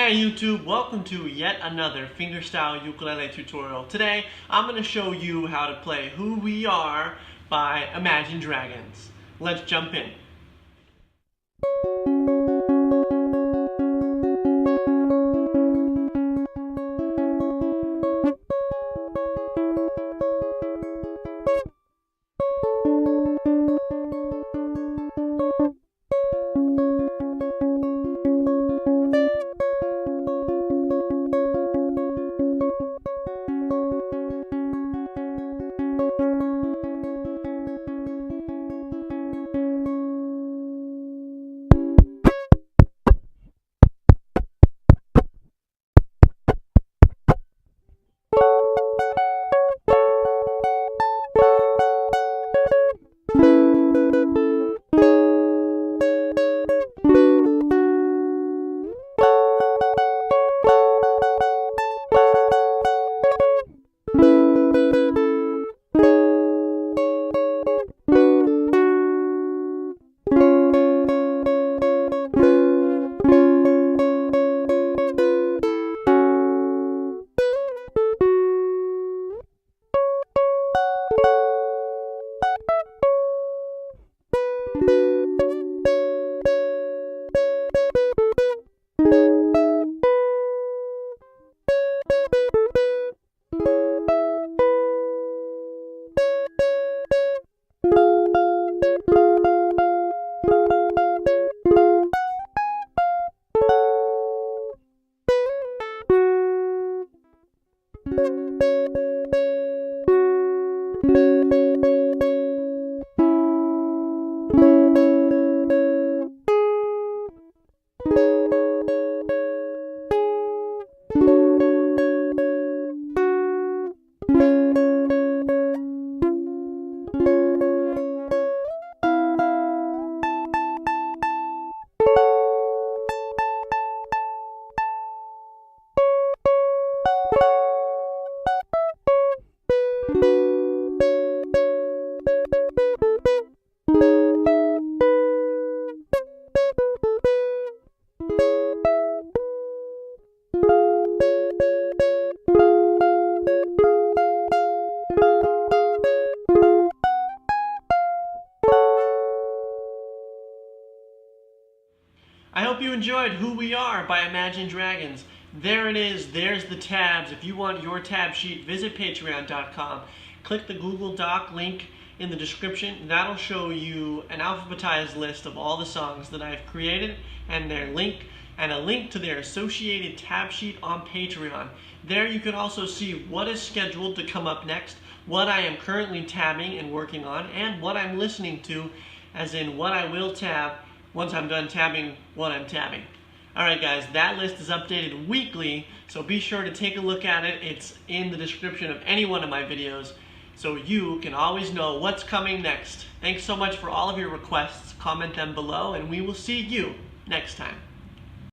Hey YouTube, welcome to yet another fingerstyle ukulele tutorial. Today I'm going to show you how to play Who We Are by Imagine Dragons. Let's jump in. I hope you enjoyed Who We Are by Imagine Dragons. There it is, there's the tabs. If you want your tab sheet, visit patreon.com. Click the Google Doc link in the description. That'll show you an alphabetized list of all the songs that I've created and their link, and a link to their associated tab sheet on Patreon. There you can also see what is scheduled to come up next, what I am currently tabbing and working on, and what I'm listening to, as in what I will tab once I'm done tabbing what I'm tabbing. Alright guys, that list is updated weekly, so be sure to take a look at it. It's in the description of any one of my videos, so you can always know what's coming next. Thanks so much for all of your requests. Comment them below, and we will see you next time.